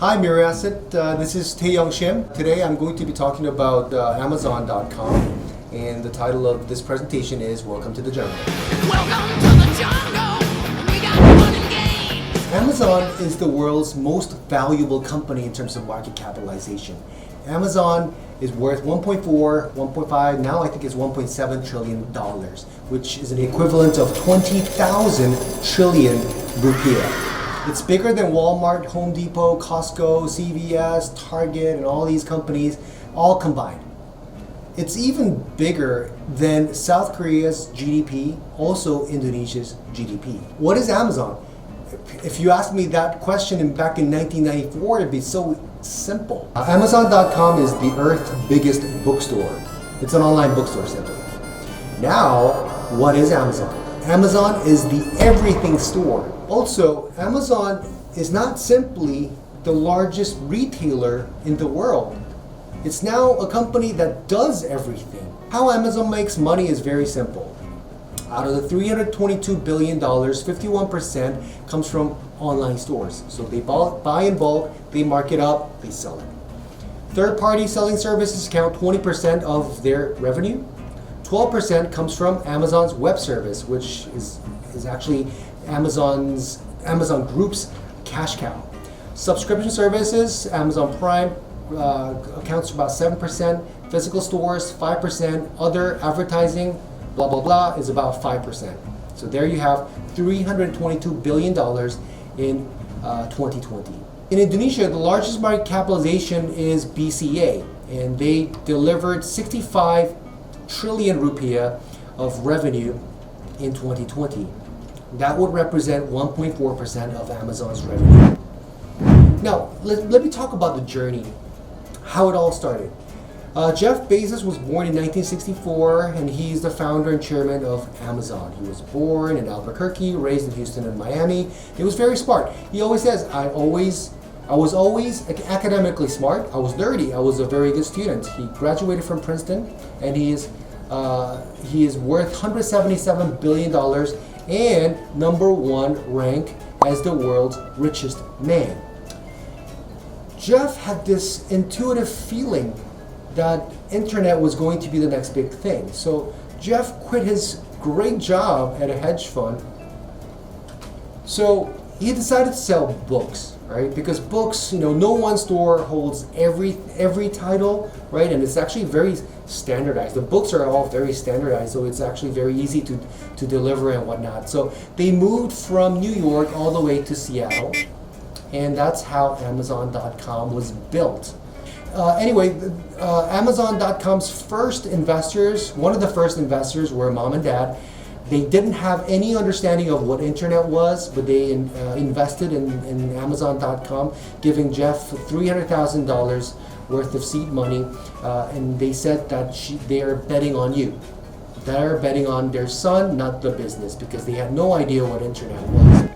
Hi Mirasit, this is Taeyong Shim. Today I'm going to be talking about Amazon.com, and the title of this presentation is Welcome to the Jungle. Welcome to the jungle. We got fun and games. Amazon is the world's most valuable company in terms of market capitalization. Amazon is worth 1.4, 1.5, now I think it's $1.7 trillion, which is an equivalent of 20,000 trillion rupiah. It's bigger than Walmart, Home Depot, Costco, CVS, Target, and all these companies all combined. It's even bigger than South Korea's GDP, also Indonesia's GDP. What is Amazon? If you asked me that question back in 1994, it'd be so simple. Amazon.com is the Earth's biggest bookstore. It's an online bookstore, simply. Now, what is Amazon? Amazon is the everything store. Also, Amazon is not simply the largest retailer in the world. It's now a company that does everything. How Amazon makes money is very simple. Out of the $322 billion, 51% comes from online stores. So they buy in bulk, they mark it up, they sell it. Third-party selling services count 20% of their revenue. 12% comes from Amazon's web service, which is actually Amazon Group's cash cow. Subscription services, Amazon Prime accounts for about 7%, physical stores 5%, other advertising, blah blah blah, is about 5%. So there you have $322 billion in 2020. In Indonesia, the largest market capitalization is BCA, and they delivered 65 trillion rupiah of revenue in 2020. That would represent 1.4% of Amazon's revenue. Now, let me talk about the journey, how it all started. Jeff Bezos was born in 1964, and he's the founder and chairman of Amazon. He was born in Albuquerque, raised in Houston and Miami. He was very smart. He always says, I was always academically smart. I was nerdy. I was a very good student. He graduated from Princeton, and he is worth $177 billion and #1 rank as the world's richest man. Jeff had this intuitive feeling that internet was going to be the next big thing. So Jeff quit his great job at a hedge fund. So he decided to sell books, right? Because books, no one store holds every title, right? And it's actually very standardized. The books are all very standardized, so it's actually very easy to deliver and whatnot. So they moved from New York all the way to Seattle, and that's how Amazon.com was built. Amazon.com's first investors, one of the first investors were mom and dad. They didn't have any understanding of what internet was, but they invested in Amazon.com, giving Jeff $300,000 worth of seed money, and they said that they're betting on you. They're betting on their son, not the business, because they had no idea what internet was.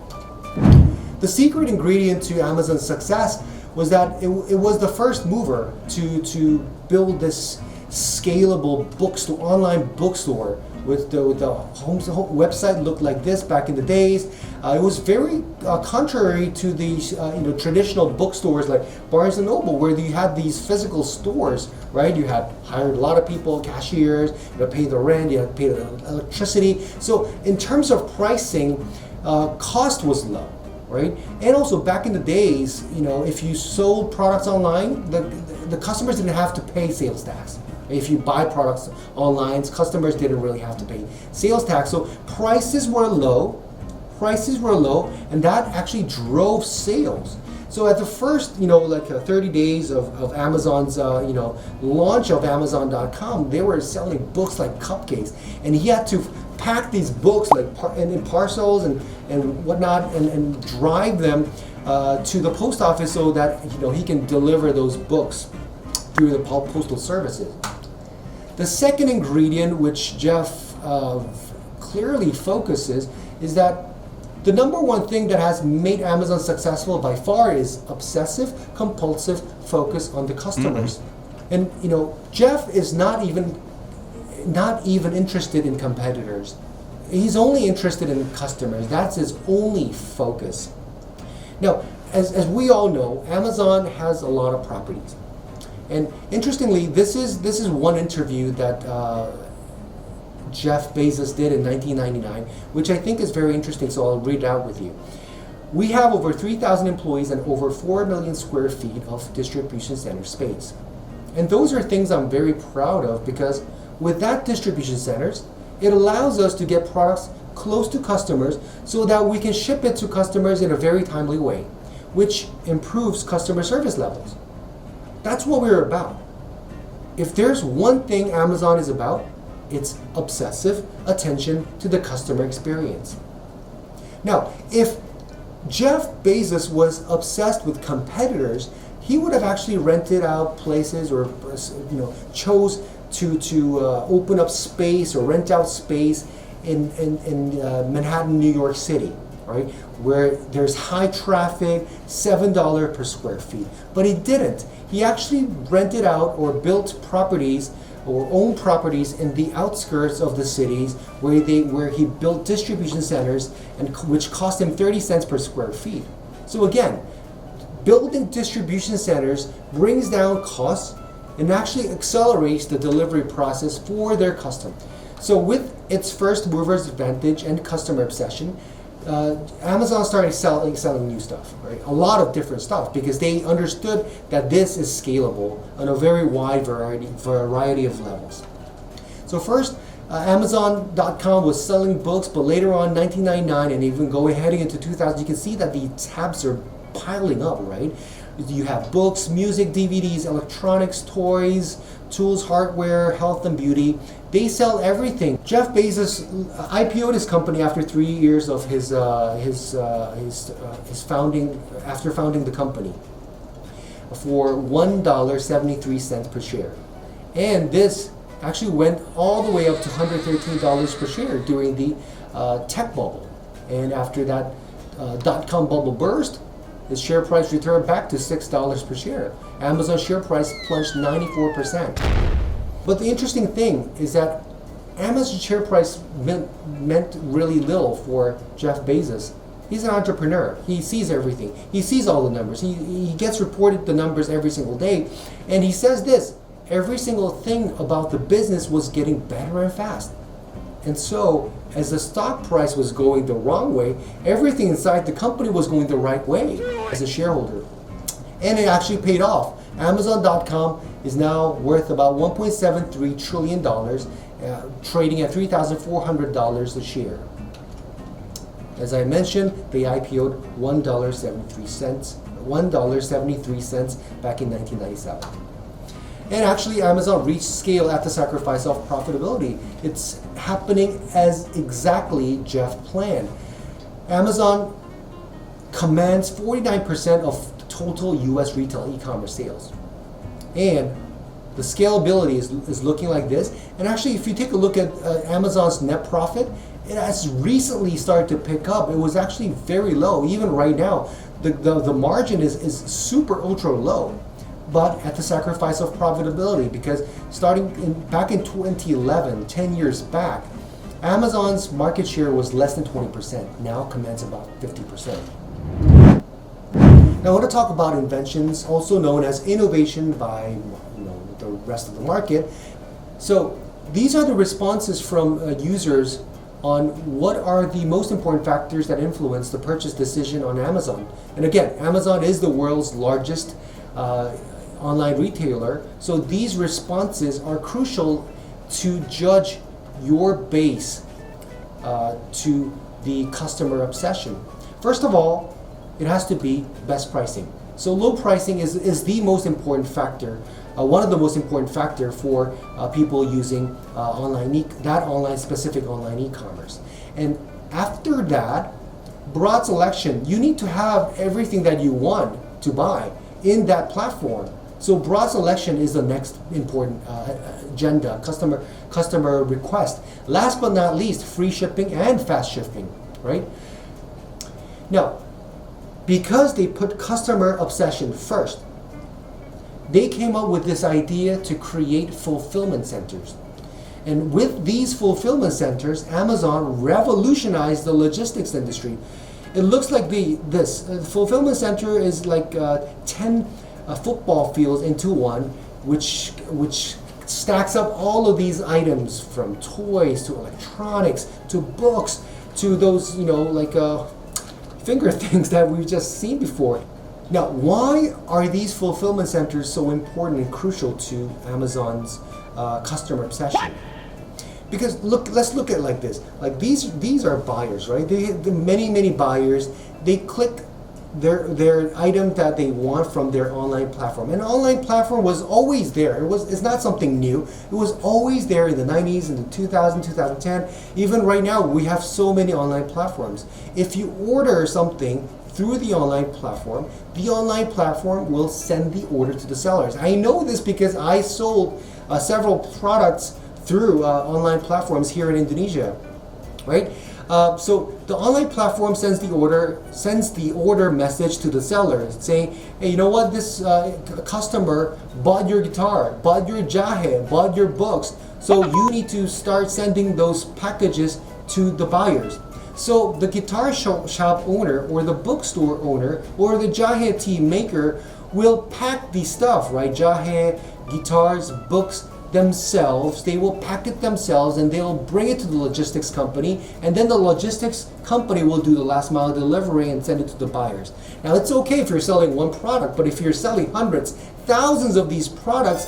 The secret ingredient to Amazon's success was that it was the first mover to build this scalable bookstore, online bookstore with the home website looked like this back in the days. It was very contrary to the traditional bookstores like Barnes & Noble, where you had these physical stores, right? You had hired a lot of people, cashiers, you had to pay the rent, you had to pay the electricity. So in terms of pricing, cost was low, right? And also back in the days, if you sold products online, the customers didn't have to pay sales tax. If you buy products online, customers didn't really have to pay sales tax. So prices were low, and that actually drove sales. So at the first, 30 days of Amazon's, launch of Amazon.com, they were selling books like cupcakes, and he had to pack these books in parcels and whatnot, and drive them to the post office so that he can deliver those books through the postal services. The second ingredient, which Jeff clearly focuses, is that the #1 thing that has made Amazon successful by far is obsessive, compulsive focus on the customers. And Jeff is not even interested in competitors. He's only interested in customers. That's his only focus. Now, as we all know, Amazon has a lot of properties. And interestingly, this is one interview that Jeff Bezos did in 1999, which I think is very interesting, so I'll read it out with you. We have over 3,000 employees and over 4 million square feet of distribution center space. And those are things I'm very proud of, because with that distribution centers, it allows us to get products close to customers so that we can ship it to customers in a very timely way, which improves customer service levels. That's what we're about. If there's one thing Amazon is about, it's obsessive attention to the customer experience. Now, if Jeff Bezos was obsessed with competitors, he would have actually rented out places, or chose to open up space or rent out space in Manhattan, New York City, right, where there's high traffic, $7 per square feet. But he didn't. He actually rented out or built properties or owned properties in the outskirts of the cities where he built distribution centers, and which cost him 30 cents per square feet. So again, building distribution centers brings down costs and actually accelerates the delivery process for their customers. So with its first mover's advantage and customer obsession, Amazon started selling new stuff, right? A lot of different stuff, because they understood that this is scalable on a very wide variety of levels. So first, Amazon.com was selling books, but later on, 1999, and even heading into 2000, you can see that the tabs are piling up, right? You have books, music, DVDs, electronics, toys, tools, hardware, health and beauty. They sell everything. Jeff Bezos IPO'd his company after 3 years of his founding, after founding the company, for $1.73 per share, and this actually went all the way up to $113 per share during the tech bubble. And after that dot-com bubble burst, his share price returned back to $6 per share. Amazon's share price plunged 94%. But the interesting thing is that Amazon's share price meant really little for Jeff Bezos. He's an entrepreneur. He sees everything. He sees all the numbers. He gets reported the numbers every single day. And he says this: every single thing about the business was getting better and fast. And so, as the stock price was going the wrong way, everything inside the company was going the right way as a shareholder. And it actually paid off. Amazon.com is now worth about $1.73 trillion, trading at $3,400 a share. As I mentioned, they IPO'd $1.73 back in 1997. And actually, Amazon reached scale at the sacrifice of profitability. It's happening as exactly Jeff planned. Amazon commands 49% of total US retail e-commerce sales. And the scalability is looking like this. And actually, if you take a look at Amazon's net profit, it has recently started to pick up. It was actually very low. Even right now, the margin is super ultra low, but at the sacrifice of profitability, because back in 2011, 10 years back, Amazon's market share was less than 20%, now commands about 50%. Now I want to talk about inventions, also known as innovation by the rest of the market. So these are the responses from users on what are the most important factors that influence the purchase decision on Amazon. And again, Amazon is the world's largest online retailer, so these responses are crucial to judge your base to the customer obsession. First of all, it has to be best pricing. So low pricing is the most important factor, one of the most important factor for people using specific online e-commerce. And after that, broad selection. You need to have everything that you want to buy in that platform. So broad selection is the next important agenda, customer request. Last but not least, free shipping and fast shipping, right? Now, because they put customer obsession first, they came up with this idea to create fulfillment centers. And with these fulfillment centers, Amazon revolutionized the logistics industry. It looks like this fulfillment center is like 10 football fields into one, which stacks up all of these items from toys to electronics to books to those like finger things that we've just seen before. Now, why are these fulfillment centers so important and crucial to Amazon's customer obsession? Because let's look at it like this. Like these are buyers, right? The many buyers. They click their item that they want from their online platform. And online platform was always there. It's not something new. It was always there in the 90s, in the 2000, 2010. Even right now, we have so many online platforms. If you order something through the online platform will send the order to the sellers. I know this because I sold several products through online platforms here in Indonesia, right? So the online platform sends the order message to the seller saying, hey, you know what? This customer bought your guitar, bought your jahe, bought your books. So you need to start sending those packages to the buyers. So the guitar shop owner or the bookstore owner or the jahe tea maker will pack the stuff, right? Jahe, guitars, books themselves. They will pack it themselves and they'll bring it to the logistics company, and then the logistics company will do the last mile delivery and send it to the buyers. Now it's okay if you're selling one product, but if you're selling hundreds, thousands of these products,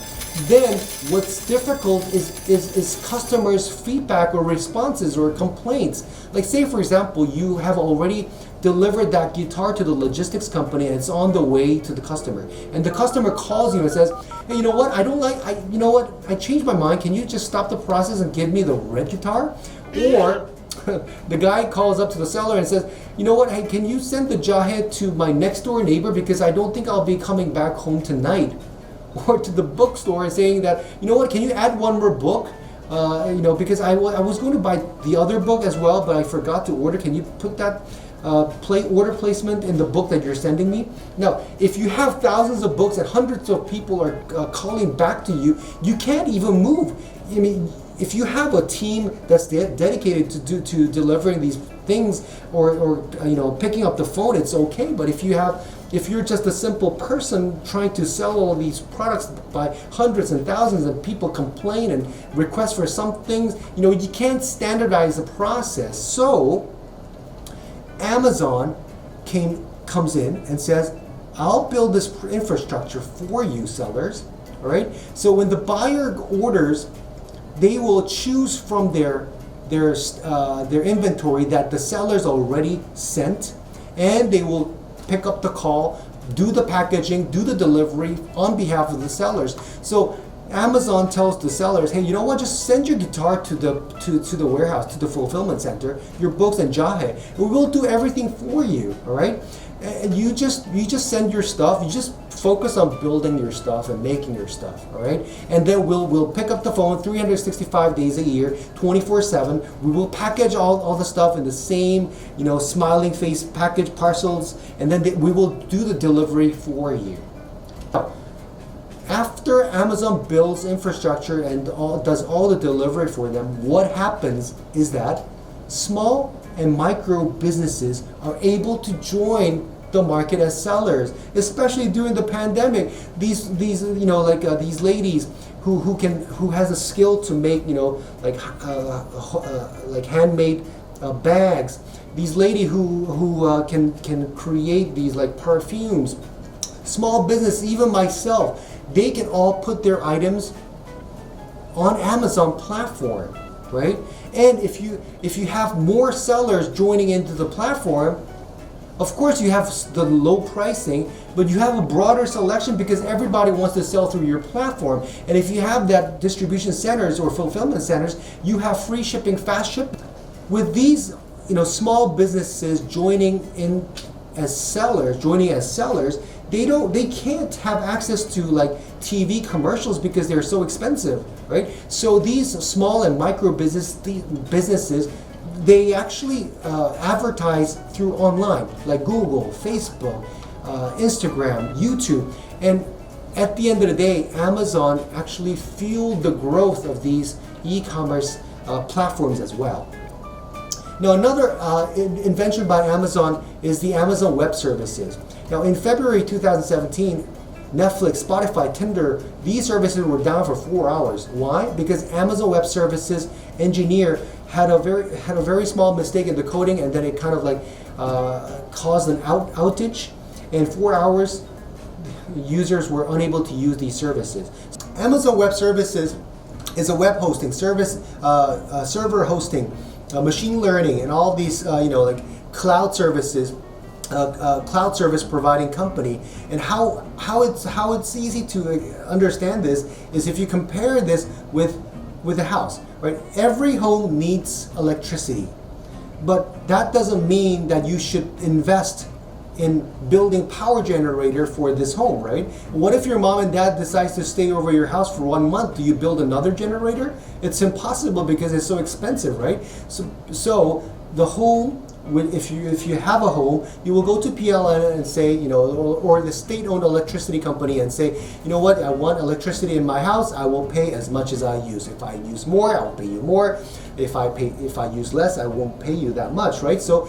then what's difficult is customers' feedback or responses or complaints. Like say for example, you have already delivered that guitar to the logistics company and it's on the way to the customer. And the customer calls you and says, hey, you know what, I changed my mind. Can you just stop the process and give me the red guitar? Or the guy calls up to the seller and says, you know what, hey, can you send the jahe to my next door neighbor because I don't think I'll be coming back home tonight? Or to the bookstore and saying that, you know what, can you add one more book? Because I was going to buy the other book as well, but I forgot to order. Can you put that order placement in the book that you're sending me? Now, if you have thousands of books and hundreds of people are calling back to you, you can't even move. I mean, if you have a team that's dedicated to delivering these things or picking up the phone, it's okay. But if you're just a simple person trying to sell all these products by hundreds and thousands and people complain and request for some things, you can't standardize the process. So Amazon comes in and says, I'll build this infrastructure for you sellers, all right? So when the buyer orders, they will choose from their inventory that the sellers already sent, and they will pick up the call, do the packaging, do the delivery on behalf of the sellers. So Amazon tells the sellers, hey, you know what? Just send your guitar to the warehouse, to the fulfillment center, your books and jahe. We will do everything for you, all right? And you just send your stuff. You just focus on building your stuff and making your stuff, all right? And then we'll pick up the phone 365 days a year, 24/7. We will package all the stuff in the same, smiling face package parcels, and then we will do the delivery for you. Now, after Amazon builds infrastructure and does all the delivery for them, what happens is that small and micro businesses are able to join the market as sellers, especially during the pandemic. These ladies who has a skill to make like handmade bags. These ladies who can create these like perfumes. Small business, even myself, they can all put their items on Amazon platform, right? And if you have more sellers joining into the platform, of course you have the low pricing, but you have a broader selection because everybody wants to sell through your platform. And if you have that distribution centers or fulfillment centers, you have free shipping, fast shipping. With these, small businesses joining as sellers, they can't have access to like TV commercials because they're so expensive, right? So these small and micro businesses, they actually advertise through online, like Google, Facebook, Instagram, YouTube, and at the end of the day, Amazon actually fueled the growth of these e-commerce platforms as well. Now, another invention by Amazon is the Amazon Web Services. Now, in February 2017, Netflix, Spotify, Tinder, these services were down for 4 hours. Why? Because Amazon Web Services engineer had a very small mistake in the coding, and then it kind of like caused an outage. In 4 hours, users were unable to use these services. Amazon Web Services is a web hosting service, server hosting, machine learning, and all these like cloud services. Cloud service providing company. And how it's easy to understand this is if you compare this with a house, right? Every home needs electricity, but that doesn't mean that you should invest in building power generator for this home, right? What if your mom and dad decides to stay over your house for 1 month? Do you build another generator? It's impossible because it's so expensive, right? So the home, if you have a home, you will go to PLN and say, or the state-owned electricity company and say, you know what, I want electricity in my house. I will pay as much as I use. If I use more, I will pay you more. If I use less, I won't pay you that much, right? So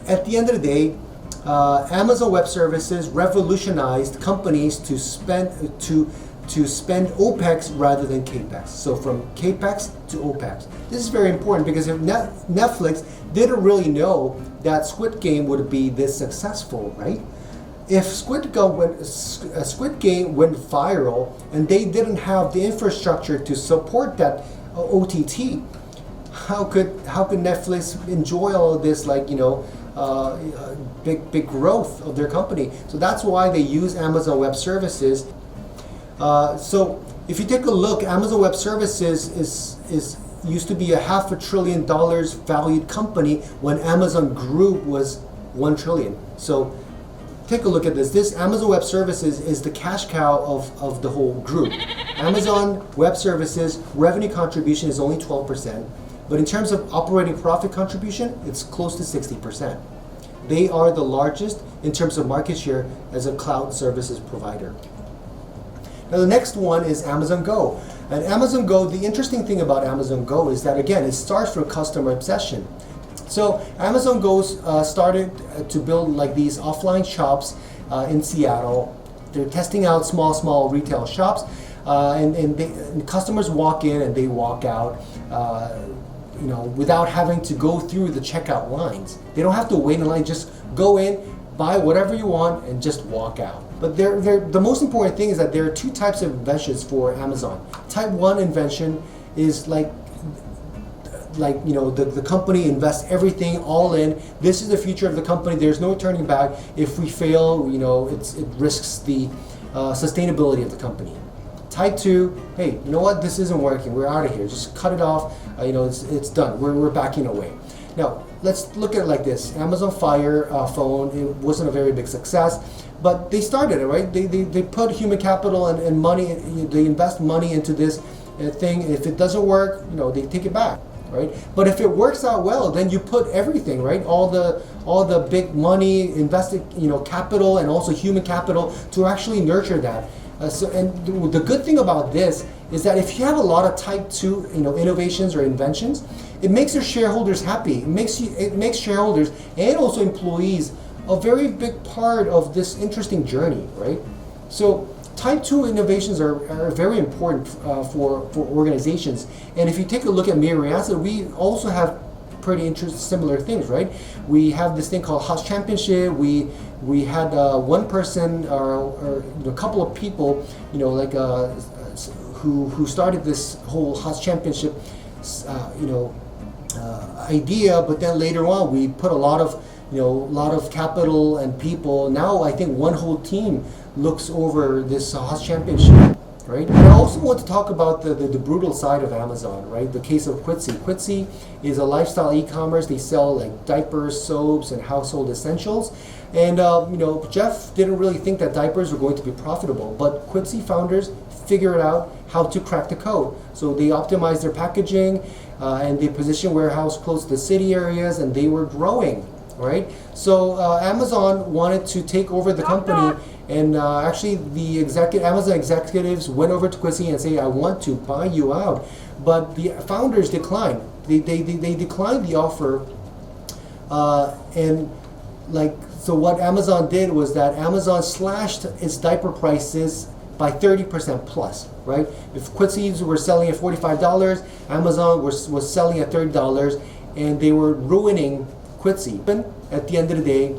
at the end of the day, Amazon Web Services revolutionized companies to spend OPEX rather than CAPEX. So from CAPEX to OPEX. This is very important because if Netflix didn't really know that Squid Game would be this successful, right? If Squid Game went viral and they didn't have the infrastructure to support that OTT, how could Netflix enjoy all of this big growth of their company? So that's why they use Amazon Web Services. So if you take a look, Amazon Web Services is used to be a $500 billion valued company when Amazon Group was $1 trillion. So take a look at this. This Amazon Web Services is the cash cow of the whole group. Amazon Web Services revenue contribution is only 12%, but in terms of operating profit contribution, it's close to 60%. They are the largest in terms of market share as a cloud services provider. Now the next one is Amazon Go. And Amazon Go, the interesting thing about Amazon Go is that, again, it starts from customer obsession. So Amazon Go started to build like these offline shops in Seattle. They're testing out small retail shops, and customers walk in and they walk out, without having to go through the checkout lines. They don't have to wait in line. Just go in, buy whatever you want, and just walk out. But the most important thing is that there are two types of inventions for Amazon. Type 1 invention is the company invests everything all in. This is the future of the company. There's no turning back. If we fail, it risks the sustainability of the company. Type 2, hey, you know what? This isn't working. We're out of here. Just cut it off. It's done. We're backing away. Now, let's look at it like this. Amazon Fire phone, it wasn't a very big success, but they started it, right? They put human capital and money, they invest money into this thing. If it doesn't work, they take it back, right? But if it works out well, then you put everything, right? All the big money invested, capital and also human capital to actually nurture that. And the good thing about this is that if you have a lot of type 2 innovations or inventions, it makes your shareholders happy. It makes shareholders and also employees a very big part of this interesting journey, right? So type 2 innovations are very important for organizations. And if you take a look at Myriad, we also have pretty interesting similar things, right? We have this thing called House Championship. We had one person or a couple of people, who started this whole House Championship, idea. But then later on, we put a lot of capital and people. Now I think one whole team looks over this House Championship. Right? And I also want to talk about the brutal side of Amazon, right? The case of Quidsi. Quidsi is a lifestyle e-commerce. They sell like diapers, soaps, and household essentials. And Jeff didn't really think that diapers were going to be profitable, but Quidsi founders figured out how to crack the code. So they optimized their packaging, and they positioned warehouse close to the city areas, and they were growing, right? So Amazon wanted to take over the company. And actually, the Amazon executives went over to Quidsi and say, "I want to buy you out." but the founders declined. They declined the offer, and like, so what Amazon did was that Amazon slashed its diaper prices by 30% plus, right? If Quincy's were selling at $45, Amazon was selling at $30, and they were ruining Quincy. At the end of the day,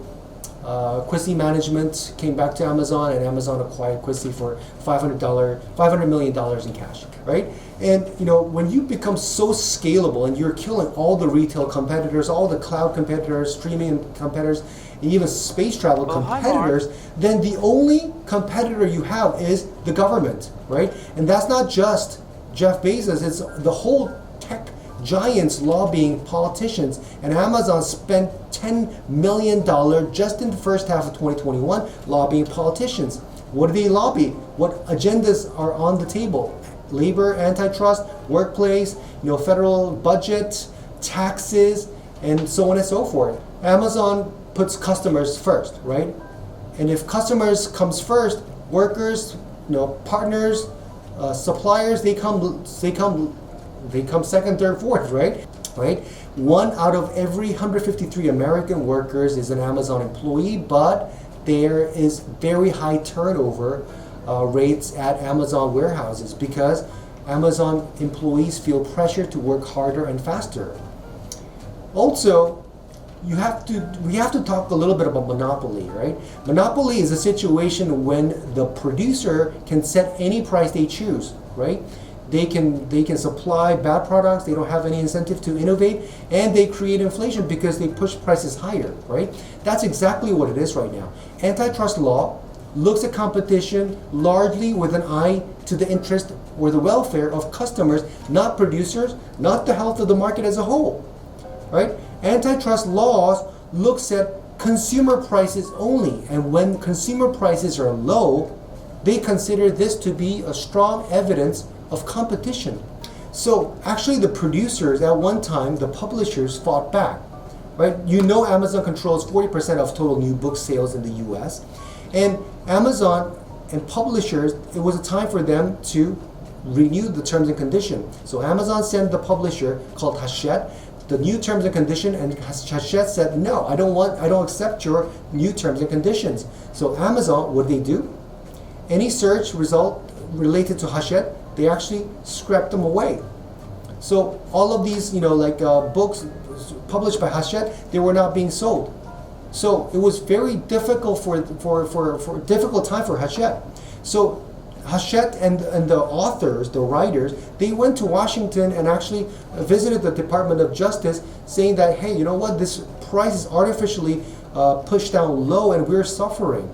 Quincy management came back to Amazon, and Amazon acquired Quincy for $500 million in cash, right? And you know, when you become so scalable and you're killing all the retail competitors, all the cloud competitors, streaming competitors, and even space travel competitors, then the only competitor you have is the government, right? And that's not just Jeff Bezos, it's the whole tech giants lobbying politicians. And Amazon spent $10 million just in the first half of 2021 lobbying politicians. What do they lobby? What agendas are on the table? Labor, antitrust, workplace, federal budget, taxes, and so on and so forth. Amazon puts customers first, right? And if customers comes first, workers, partners, suppliers, they come second, third, fourth, right? Right? 1 out of every 153 American workers is an Amazon employee, but there is very high turnover rates at Amazon warehouses because Amazon employees feel pressure to work harder and faster. Also, we have to talk a little bit about monopoly, right? Monopoly is a situation when the producer can set any price they choose, right? They can supply bad products, they don't have any incentive to innovate, and they create inflation because they push prices higher, right? That's exactly what it is right now. Antitrust law looks at competition largely with an eye to the interest or the welfare of customers, not producers, not the health of the market as a whole, right? Antitrust laws looks at consumer prices only, and when consumer prices are low, they consider this to be a strong evidence of competition. So actually the producers at one time, the publishers fought back, right? Amazon controls 40% of total new book sales in the US, and Amazon and publishers, it was a time for them to renew the terms and conditions. So Amazon sent the publisher called Hachette the new terms and conditions, and Hachette said, no, I don't accept your new terms and conditions. So Amazon, what did they do? Any search result related to Hachette, they actually scrapped them away. So all of these, books published by Hachette, they were not being sold. So it was very difficult for a difficult time for Hachette. So Hachette and the authors, the writers, they went to Washington and actually visited the Department of Justice, saying that, hey, you know what, this price is artificially pushed down low and we're suffering.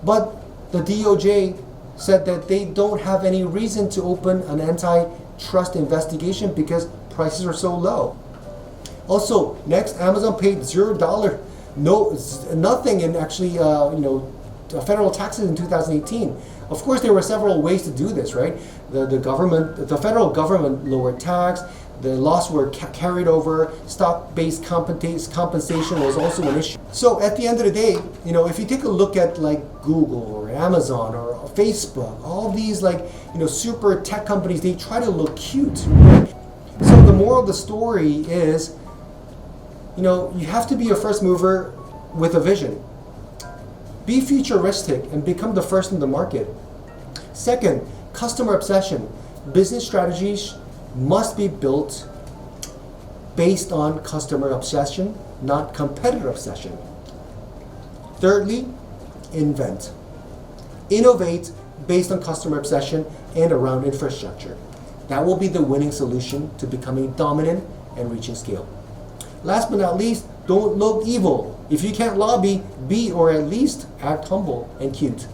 But the DOJ said that they don't have any reason to open an antitrust investigation because prices are so low. Also, next, Amazon paid $0, nothing in actually, federal taxes in 2018. Of course, there were several ways to do this, right? The federal government lowered tax, the loss were carried over, stock-based compensation was also an issue. So at the end of the day, if you take a look at like Google or Amazon or Facebook, all these super tech companies, they try to look cute, right? So the moral of the story is, you have to be a first mover with a vision. Be futuristic and become the first in the market. Second, customer obsession. Business strategies must be built based on customer obsession, not competitor obsession. Thirdly, invent. Innovate based on customer obsession and around infrastructure. That will be the winning solution to becoming dominant and reaching scale. Last but not least, don't look evil. If you can't lobby, be or at least act humble and cute.